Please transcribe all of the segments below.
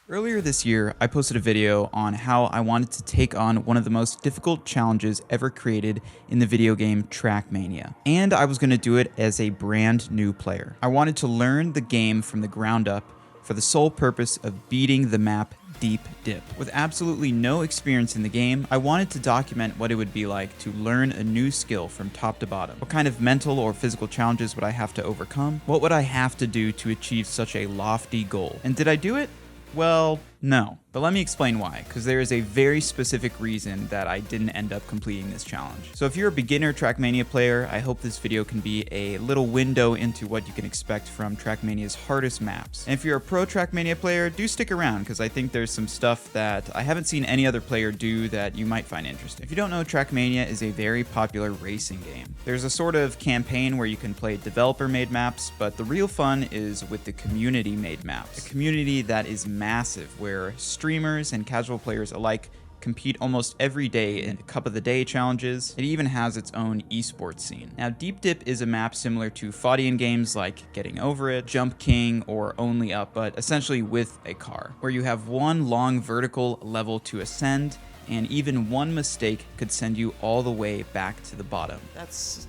Earlier this year, I posted a video on how I wanted to take on one of the most difficult challenges ever created in the video game Trackmania. And I was going to do it as a brand new player. I wanted to learn the game from the ground up for the sole purpose of beating the map Deep Dip. With absolutely no experience in the game, I wanted to document what it would be like to learn a new skill from top to bottom. What kind of mental or physical challenges would I have to overcome? What would I have to do to achieve such a lofty goal? And did I do it? Well, no. But let me explain why, because there is a very specific reason that I didn't end up completing this challenge. So if you're a beginner Trackmania player, I hope this video can be a little window into what you can expect from Trackmania's hardest maps. And if you're a pro Trackmania player, do stick around, because I think there's some stuff that I haven't seen any other player do that you might find interesting. If you don't know, Trackmania is a very popular racing game. There's a sort of campaign where you can play developer-made maps, but the real fun is with the community-made maps. A community that is massive, where streamers and casual players alike compete almost every day in Cup of the Day challenges. It even has its own esports scene. Now, Deep Dip is a map similar to Fodian games like Getting Over It, Jump King, or Only Up, but essentially with a car, where you have one long vertical level to ascend, and even one mistake could send you all the way back to the bottom. That's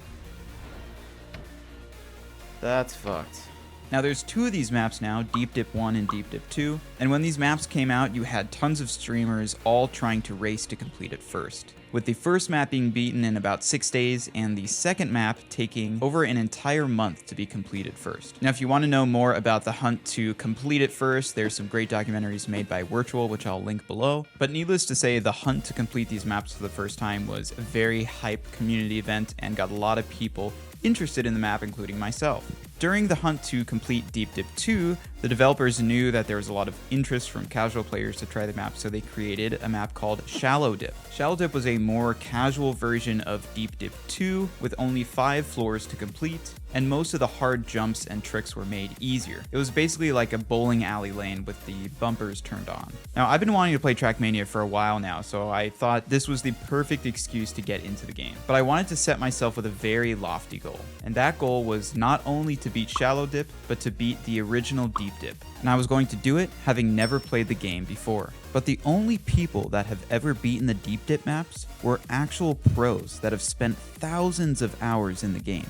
fucked. Now there's two of these maps now, Deep Dip 1 and Deep Dip 2, and when these maps came out, you had tons of streamers all trying to race to complete it first, with the first map being beaten in about 6 days and the second map taking over an entire month to be completed first. Now if you want to know more about the hunt to complete it first, there's some great documentaries made by Virtual, which I'll link below, but needless to say, the hunt to complete these maps for the first time was a very hype community event and got a lot of people interested in the map, including myself. During the hunt to complete Deep Dip 2, the developers knew that there was a lot of interest from casual players to try the map, so they created a map called Shallow Dip. Shallow Dip was a more casual version of Deep Dip 2 with only 5 floors to complete, and most of the hard jumps and tricks were made easier. It was basically like a bowling alley lane with the bumpers turned on. Now, I've been wanting to play Trackmania for a while now, so I thought this was the perfect excuse to get into the game. But I wanted to set myself with a very lofty goal, and that goal was not only to beat Shallow Dip, but to beat the original Deep Dip. And I was going to do it having never played the game before. But the only people that have ever beaten the Deep Dip maps were actual pros that have spent thousands of hours in the game.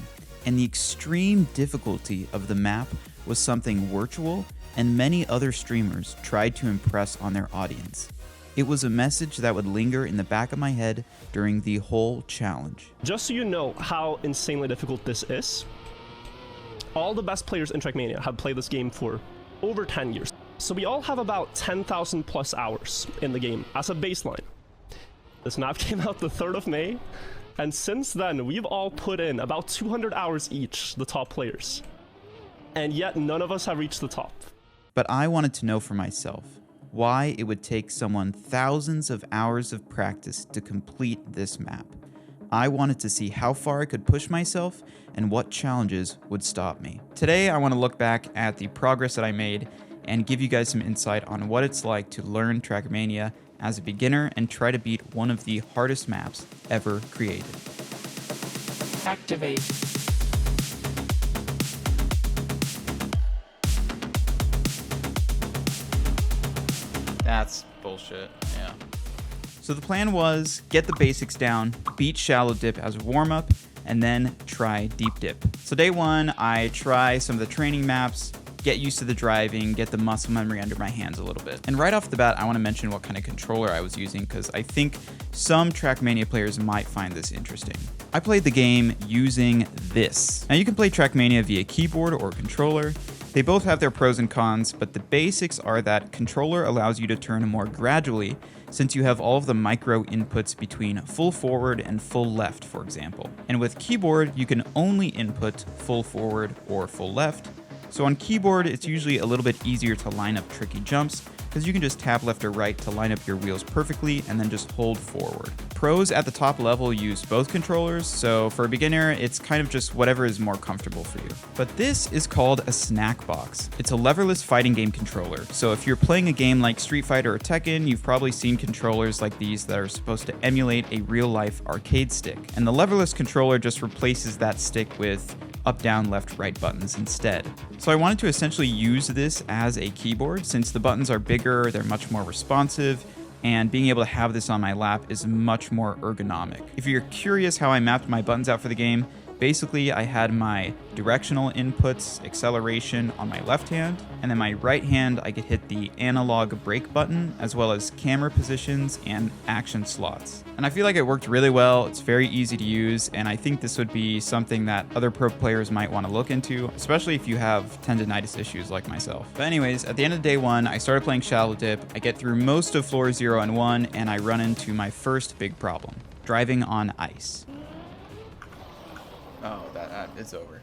And the extreme difficulty of the map was something Virtual and many other streamers tried to impress on their audience. It was a message that would linger in the back of my head during the whole challenge. Just so you know how insanely difficult this is, all the best players in Trackmania have played this game for over 10 years. So we all have about 10,000 plus hours in the game as a baseline. This map came out the 3rd of May, and since then we've all put in about 200 hours each, the top players. And yet none of us have reached the top. But I wanted to know for myself why it would take someone thousands of hours of practice to complete this map. I wanted to see how far I could push myself and what challenges would stop me. Today, I want to look back at the progress that I made and give you guys some insight on what it's like to learn Trackmania as a beginner and try to beat one of the hardest maps ever created. Activate. That's bullshit, yeah. So the plan was get the basics down, beat Shallow Dip as a warm-up, and then try Deep Dip. So day 1, I try some of the training maps, get used to the driving, get the muscle memory under my hands a little bit. And right off the bat, I want to mention what kind of controller I was using, because I think some Trackmania players might find this interesting. I played the game using this. Now you can play Trackmania via keyboard or controller. They both have their pros and cons, but the basics are that controller allows you to turn more gradually, since you have all of the micro inputs between full forward and full left, for example. And with keyboard, you can only input full forward or full left. So on keyboard, it's usually a little bit easier to line up tricky jumps, because you can just tap left or right to line up your wheels perfectly and then just hold forward. Pros at the top level use both controllers, so for a beginner, it's kind of just whatever is more comfortable for you. But this is called a snack box. It's a leverless fighting game controller, so if you're playing a game like Street Fighter or Tekken, you've probably seen controllers like these that are supposed to emulate a real-life arcade stick. And the leverless controller just replaces that stick with up, down, left, right buttons instead. So I wanted to essentially use this as a keyboard since the buttons are bigger, they're much more responsive, and being able to have this on my lap is much more ergonomic. If you're curious how I mapped my buttons out for the game, basically I had my directional inputs, acceleration on my left hand, and then my right hand I could hit the analog brake button, as well as camera positions and action slots. And I feel like it worked really well, it's very easy to use, and I think this would be something that other pro players might want to look into, especially if you have tendinitis issues like myself. But anyways, at the end of day 1, I started playing Shallow Dip, I get through most of floor 0 and 1, and I run into my first big problem, driving on ice. Oh, it's over.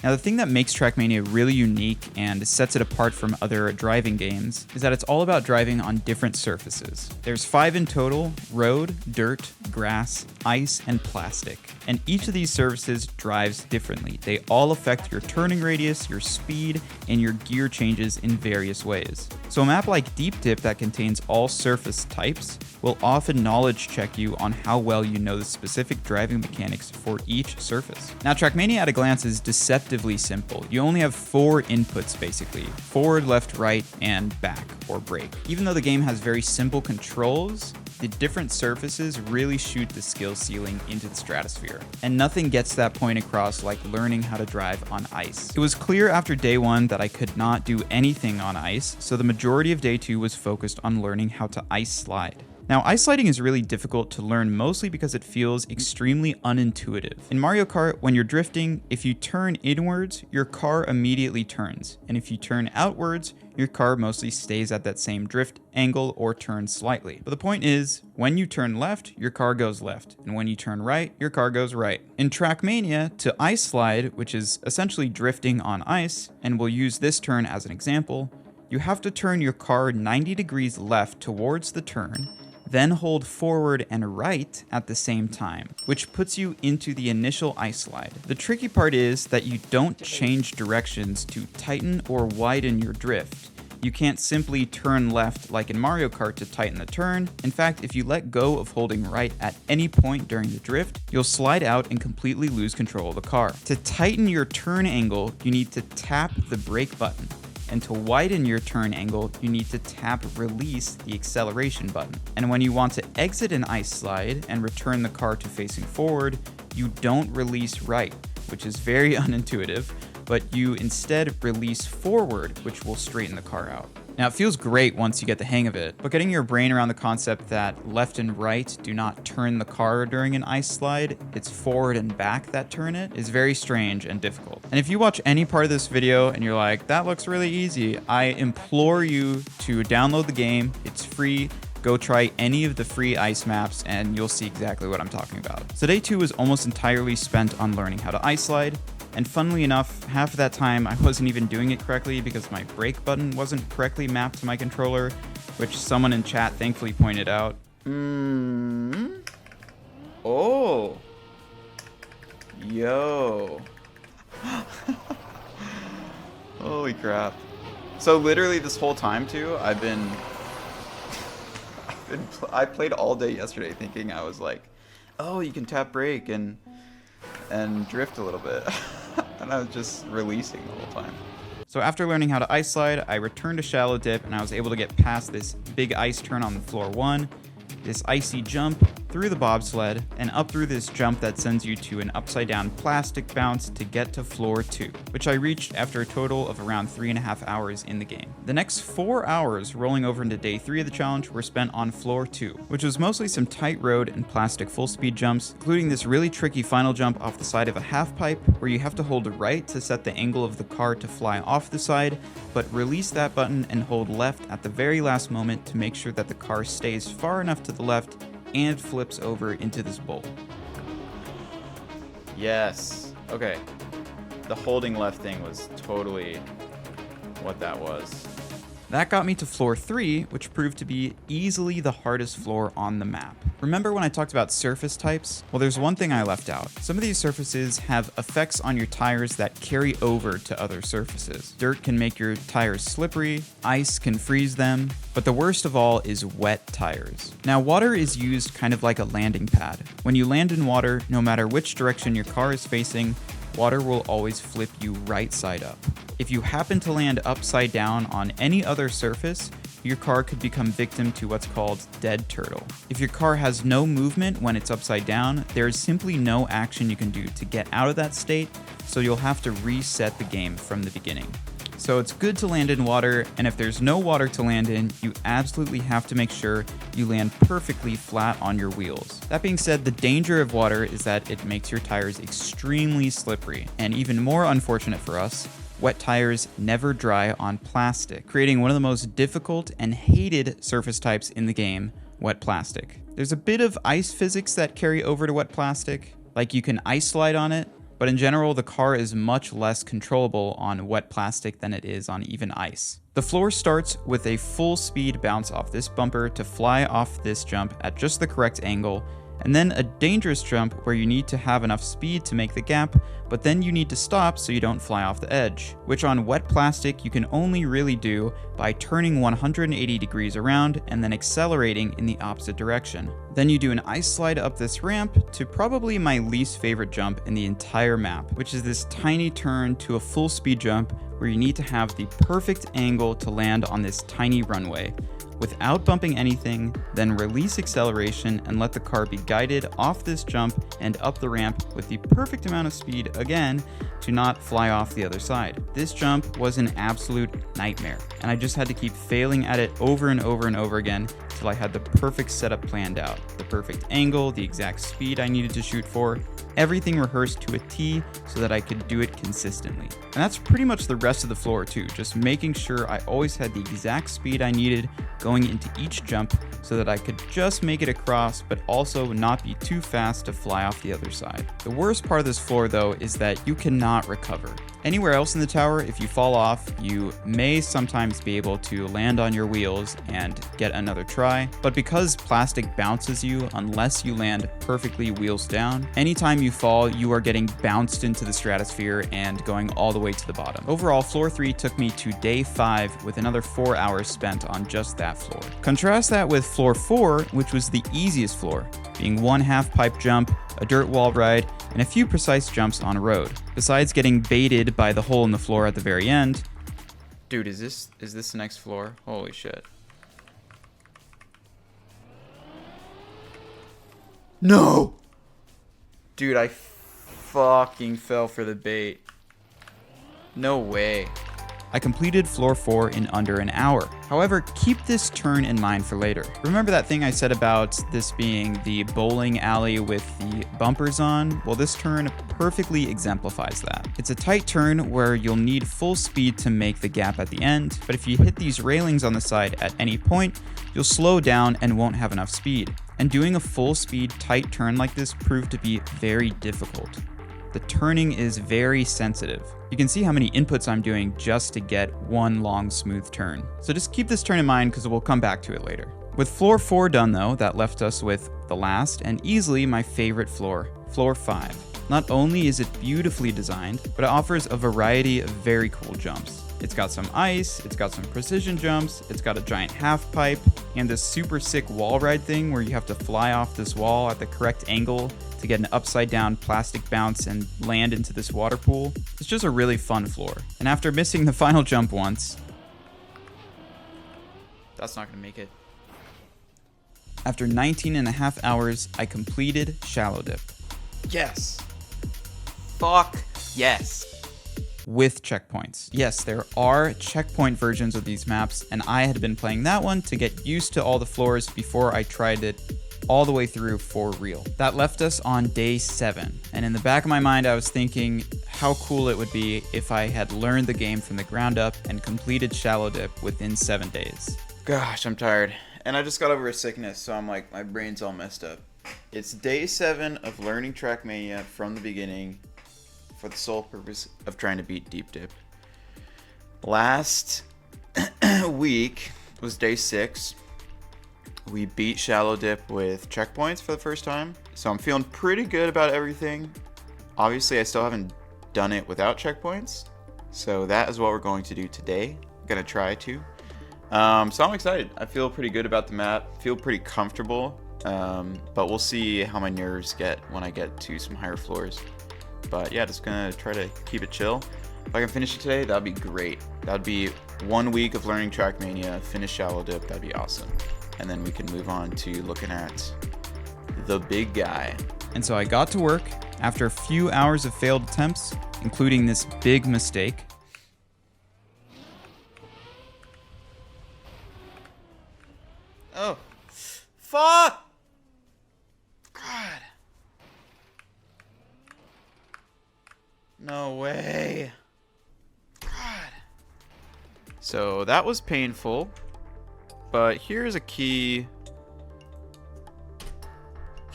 Now, the thing that makes Trackmania really unique and sets it apart from other driving games is that it's all about driving on different surfaces. There's 5 in total: road, dirt, grass, ice, and plastic. And each of these surfaces drives differently. They all affect your turning radius, your speed, and your gear changes in various ways. So a map like Deep Dip that contains all surface types will often knowledge check you on how well you know the specific driving mechanics for each surface. Now, Trackmania at a glance is deceptively simple. You only have 4 inputs basically: forward, left, right, and back or brake. Even though the game has very simple controls, the different surfaces really shoot the skill ceiling into the stratosphere. And nothing gets that point across like learning how to drive on ice. It was clear after day 1 that I could not do anything on ice, so the majority of day 2 was focused on learning how to ice slide. Now, ice sliding is really difficult to learn, mostly because it feels extremely unintuitive. In Mario Kart, when you're drifting, if you turn inwards, your car immediately turns, and if you turn outwards, your car mostly stays at that same drift angle or turns slightly. But the point is, when you turn left, your car goes left, and when you turn right, your car goes right. In Trackmania, to ice slide, which is essentially drifting on ice, and we'll use this turn as an example, you have to turn your car 90 degrees left towards the turn, then hold forward and right at the same time, which puts you into the initial ice slide. The tricky part is that you don't change directions to tighten or widen your drift. You can't simply turn left like in Mario Kart to tighten the turn. In fact, if you let go of holding right at any point during the drift, you'll slide out and completely lose control of the car. To tighten your turn angle, you need to tap the brake button. And to widen your turn angle, you need to tap release the acceleration button. And when you want to exit an ice slide and return the car to facing forward, you don't release right, which is very unintuitive, but you instead release forward, which will straighten the car out. Now, it feels great once you get the hang of it, but getting your brain around the concept that left and right do not turn the car during an ice slide, it's forward and back that turn it, is very strange and difficult. And if you watch any part of this video and you're like, that looks really easy, I implore you to download the game. It's free. Go try any of the free ice maps and you'll see exactly what I'm talking about. So day 2 was almost entirely spent on learning how to ice slide. And funnily enough, half of that time I wasn't even doing it correctly because my brake button wasn't correctly mapped to my controller, which someone in chat thankfully pointed out. Oh. Yo. Holy crap. So literally this whole time too, I played all day yesterday thinking I was like, oh, you can tap brake and drift a little bit. And I was just releasing the whole time. So after learning how to ice slide, I returned to Shallow Dip and I was able to get past this big ice turn on floor 1, this icy jump through the bobsled, and up through this jump that sends you to an upside down plastic bounce to get to floor 2, which I reached after a total of around 3.5 hours in the game. The next 4 hours rolling over into day 3 of the challenge were spent on floor 2, which was mostly some tight road and plastic full speed jumps, including this really tricky final jump off the side of a half pipe where you have to hold right to set the angle of the car to fly off the side, but release that button and hold left at the very last moment to make sure that the car stays far enough to the left and flips over into this bowl. Yes. Okay. The holding left thing was totally what that was. That got me to floor 3, which proved to be easily the hardest floor on the map. Remember when I talked about surface types? Well, there's one thing I left out. Some of these surfaces have effects on your tires that carry over to other surfaces. Dirt can make your tires slippery, ice can freeze them, but the worst of all is wet tires. Now, water is used kind of like a landing pad. When you land in water, no matter which direction your car is facing, water will always flip you right side up. If you happen to land upside down on any other surface, your car could become victim to what's called dead turtle. If your car has no movement when it's upside down, there is simply no action you can do to get out of that state, so you'll have to reset the game from the beginning. So it's good to land in water, and if there's no water to land in, you absolutely have to make sure you land perfectly flat on your wheels. That being said, the danger of water is that it makes your tires extremely slippery, and even more unfortunate for us, wet tires never dry on plastic, creating one of the most difficult and hated surface types in the game, wet plastic. There's a bit of ice physics that carry over to wet plastic, like you can ice slide on it, but in general, the car is much less controllable on wet plastic than it is on even ice. The floor starts with a full speed bounce off this bumper to fly off this jump at just the correct angle, and then a dangerous jump where you need to have enough speed to make the gap, but then you need to stop so you don't fly off the edge, which on wet plastic you can only really do by turning 180 degrees around and then accelerating in the opposite direction. Then you do an ice slide up this ramp to probably my least favorite jump in the entire map, which is this tiny turn to a full speed jump where you need to have the perfect angle to land on this tiny runway without bumping anything, then release acceleration and let the car be guided off this jump and up the ramp with the perfect amount of speed again to not fly off the other side. This jump was an absolute nightmare, and I just had to keep failing at it over and over and over again till I had the perfect setup planned out. The perfect angle, the exact speed I needed to shoot for, everything rehearsed to a T so that I could do it consistently. And that's pretty much the rest of the floor too, just making sure I always had the exact speed I needed going into each jump so that I could just make it across, but also not be too fast to fly off the other side. The worst part of this floor though is that you cannot recover. Anywhere else in the tower, if you fall off, you may sometimes be able to land on your wheels and get another try, but because plastic bounces you unless you land perfectly wheels down, anytime you fall, you are getting bounced into the stratosphere and going all the way to the bottom. Overall, floor 3 took me to day 5 with another 4 hours spent on just that floor. Contrast that with floor 4, which was the easiest floor, being one half pipe jump, a dirt wall ride, and a few precise jumps on a road. Besides getting baited by the hole in the floor at the very end. Dude, is this the next floor? Holy shit. No! Dude, I fucking fell for the bait. No way. I completed floor 4 in under an hour. However, keep this turn in mind for later. Remember that thing I said about this being the bowling alley with the bumpers on? Well, this turn perfectly exemplifies that. It's a tight turn where you'll need full speed to make the gap at the end, but if you hit these railings on the side at any point, you'll slow down and won't have enough speed. And doing a full speed tight turn like this proved to be very difficult. The turning is very sensitive. You can see how many inputs I'm doing just to get one long smooth turn. So just keep this turn in mind because we'll come back to it later. With floor 4 done though, that left us with the last and easily my favorite floor, floor 5. Not only is it beautifully designed, but it offers a variety of very cool jumps. It's got some ice, it's got some precision jumps, it's got a giant half pipe, and this super sick wall ride thing where you have to fly off this wall at the correct angle to get an upside down plastic bounce and land into this water pool. It's just a really fun floor. And after missing the final jump once, that's not gonna make it. After 19.5 hours, I completed Shallow Dip. Yes. Fuck yes. With checkpoints. Yes, there are checkpoint versions of these maps, and I had been playing that one to get used to all the floors before I tried it all the way through for real. That left us on day 7, and in the back of my mind I was thinking how cool it would be if I had learned the game from the ground up and completed Shallow Dip within 7 days. Gosh, I'm tired. And I just got over a sickness, so I'm like, my brain's all messed up. It's day 7 of learning Trackmania from the beginning for the sole purpose of trying to beat Deep Dip. Last week was day 6. We beat Shallow Dip with checkpoints for the first time, so I'm feeling pretty good about everything. Obviously, I still haven't done it without checkpoints, so that is what we're going to do today. I'm gonna try to. So I'm excited. I feel pretty good about the map, feel pretty comfortable, but we'll see how my nerves get when I get to some higher floors. But yeah, just gonna try to keep it chill. If I can finish it today, that'd be great. That'd be 1 week of learning Trackmania, finish Shallow Dip, that'd be awesome. And then we can move on to looking at the big guy. And so I got to work after a few hours of failed attempts, including this big mistake. Oh, fuck! God. No way. God. So that was painful, but here's a key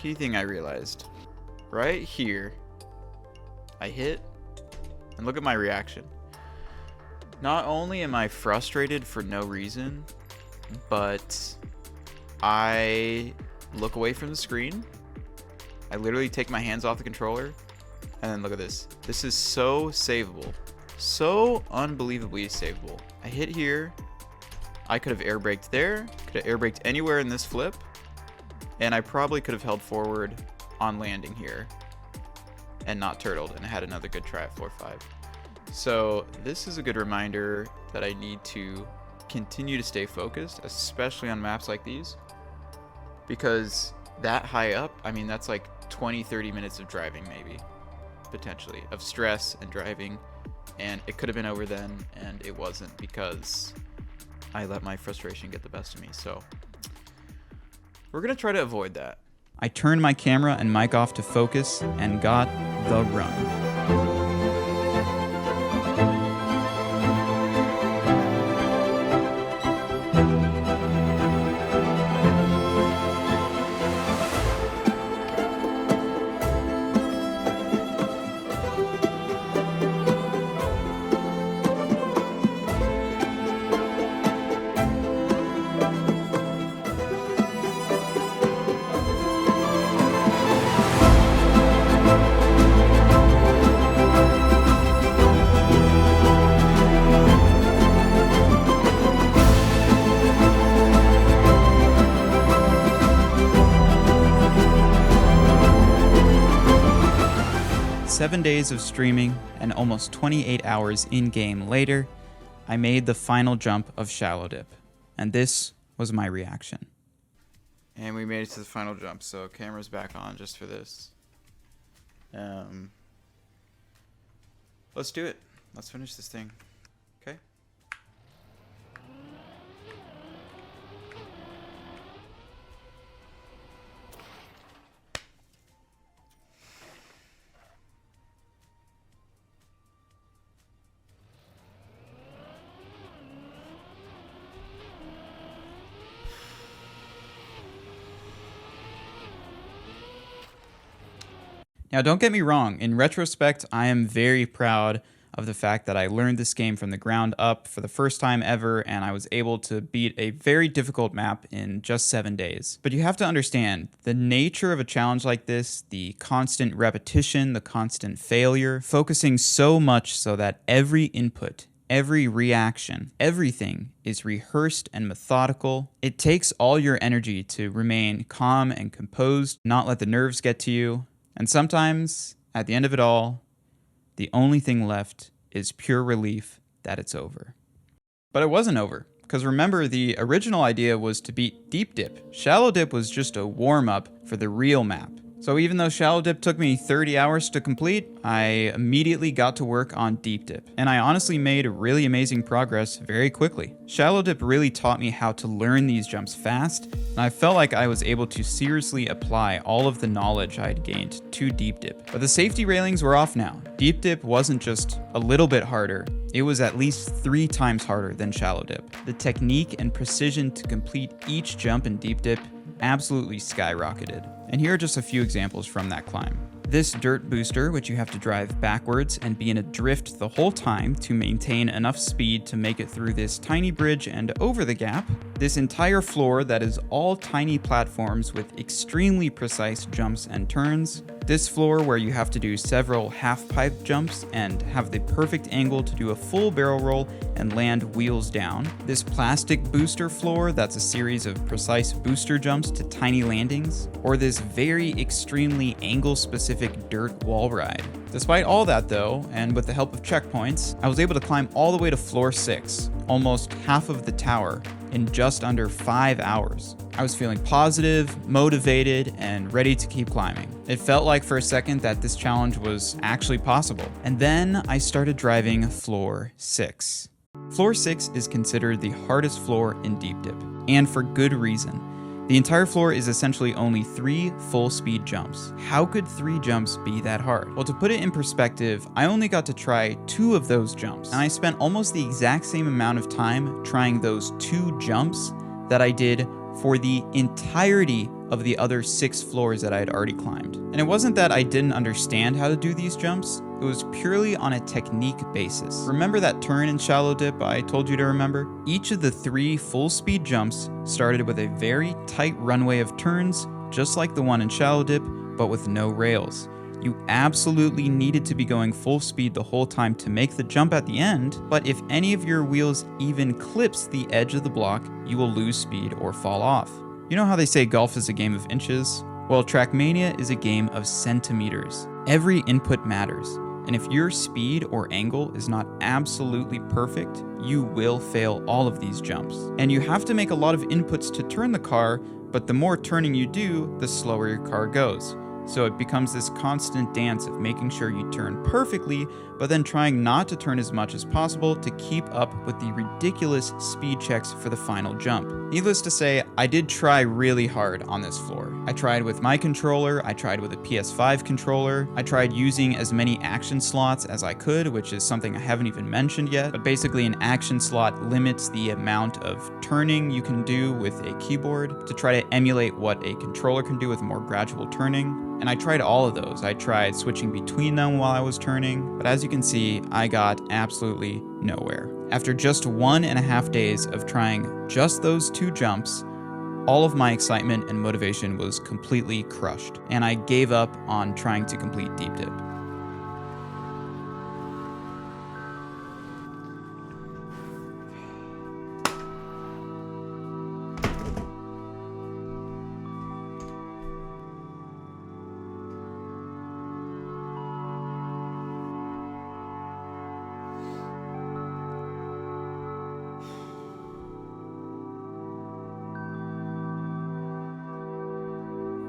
thing I realized. Right here, I hit, and look at my reaction. Not only am I frustrated for no reason, but I look away from the screen. I literally take my hands off the controller, and then look at this. This is so savable. So unbelievably savable. I hit here. I could have air braked there. Could have air braked anywhere in this flip. And I probably could have held forward on landing here and not turtled and had another good try at 4-5. So this is a good reminder that I need to continue to stay focused, especially on maps like these, because that high up, I mean, that's like 20-30 minutes of driving, maybe, potentially, of stress and driving, and it could have been over then, and it wasn't because I let my frustration get the best of me. So we're gonna try to avoid that. I turned my camera and mic off to focus and got the run. 7 days of streaming and almost 28 hours in-game later, I made the final jump of Shallow Dip, and this was my reaction. And we made it to the final jump, so camera's back on just for this. Let's do it. Let's finish this thing. Okay? Now, don't get me wrong. In retrospect, I am very proud of the fact that I learned this game from the ground up for the first time ever, and I was able to beat a very difficult map in just 7 days. But you have to understand, the nature of a challenge like this, the constant repetition, the constant failure, focusing so much so that every input, every reaction, everything is rehearsed and methodical. It takes all your energy to remain calm and composed, not let the nerves get to you. And sometimes, at the end of it all, the only thing left is pure relief that it's over. But it wasn't over, because remember, the original idea was to beat Deep Dip. Shallow Dip was just a warm-up for the real map. So even though Shallow Dip took me 30 hours to complete, I immediately got to work on Deep Dip. And I honestly made really amazing progress very quickly. Shallow Dip really taught me how to learn these jumps fast, and I felt like I was able to seriously apply all of the knowledge I had gained to Deep Dip. But the safety railings were off now. Deep Dip wasn't just a little bit harder, it was at least 3 times harder than Shallow Dip. The technique and precision to complete each jump in Deep Dip absolutely skyrocketed. And here are just a few examples from that climb. This dirt booster, which you have to drive backwards and be in a drift the whole time to maintain enough speed to make it through this tiny bridge and over the gap. This entire floor that is all tiny platforms with extremely precise jumps and turns. This floor where you have to do several half-pipe jumps and have the perfect angle to do a full barrel roll and land wheels down. This plastic booster floor that's a series of precise booster jumps to tiny landings. Or this very extremely angle-specific dirt wall ride. Despite all that though, and with the help of checkpoints, I was able to climb all the way to floor 6, almost half of the tower, in just under 5 hours. I was feeling positive, motivated, and ready to keep climbing. It felt like for a second that this challenge was actually possible. And then I started driving floor 6. Floor 6 is considered the hardest floor in Deep Dip, and for good reason. The entire floor is essentially only 3 full speed jumps. How could 3 jumps be that hard? Well, to put it in perspective, I only got to try 2 of those jumps, and I spent almost the exact same amount of time trying those 2 jumps that I did for the entirety of the other 6 floors that I had already climbed. And it wasn't that I didn't understand how to do these jumps, it was purely on a technique basis. Remember that turn in Shallow Dip I told you to remember? Each of the 3 full speed jumps started with a very tight runway of turns, just like the one in Shallow Dip, but with no rails. You absolutely needed to be going full speed the whole time to make the jump at the end, but if any of your wheels even clips the edge of the block, you will lose speed or fall off. You know how they say golf is a game of inches? Well, Trackmania is a game of centimeters. Every input matters, and if your speed or angle is not absolutely perfect, you will fail all of these jumps. And you have to make a lot of inputs to turn the car, but the more turning you do, the slower your car goes. So it becomes this constant dance of making sure you turn perfectly, but then trying not to turn as much as possible to keep up with the ridiculous speed checks for the final jump. Needless to say, I did try really hard on this floor. I tried with my controller, I tried with a PS5 controller, I tried using as many action slots as I could, which is something I haven't even mentioned yet, but basically an action slot limits the amount of turning you can do with a keyboard to try to emulate what a controller can do with more gradual turning. And I tried all of those. I tried switching between them while I was turning, but as you can see, I got absolutely nowhere. After just 1.5 days of trying just those 2 jumps, all of my excitement and motivation was completely crushed, and I gave up on trying to complete Deep Dip.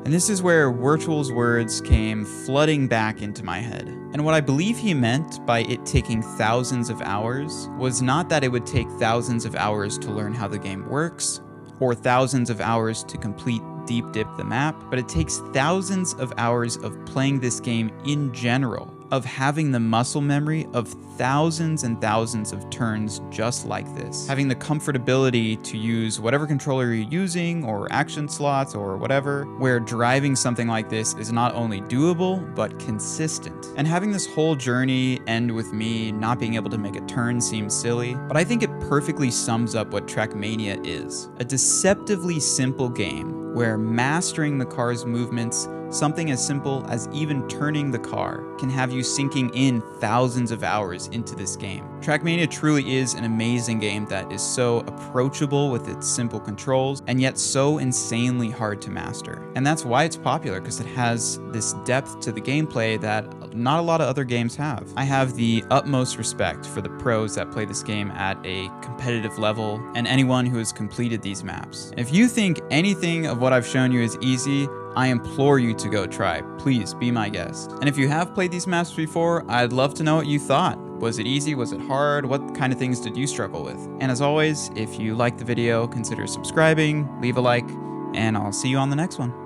And this is where Virtual's words came flooding back into my head. And what I believe he meant by it taking thousands of hours was not that it would take thousands of hours to learn how the game works, or thousands of hours to complete Deep Dip the map, but it takes thousands of hours of playing this game in general, of having the muscle memory of thousands and thousands of turns just like this. Having the comfortability to use whatever controller you're using or action slots or whatever, where driving something like this is not only doable, but consistent. And having this whole journey end with me not being able to make a turn seems silly, but I think it perfectly sums up what Trackmania is. A deceptively simple game where mastering the car's movements, something as simple as even turning the car, can have you sinking in thousands of hours into this game. Trackmania truly is an amazing game that is so approachable with its simple controls, and yet so insanely hard to master. And that's why it's popular, because it has this depth to the gameplay that not a lot of other games have. I have the utmost respect for the pros that play this game at a competitive level, and anyone who has completed these maps. If you think anything of what I've shown you is easy, I implore you to go try. Please be my guest. And if you have played these maps before, I'd love to know what you thought. Was it easy? Was it hard? What kind of things did you struggle with? And as always, if you liked the video, consider subscribing, leave a like, and I'll see you on the next one.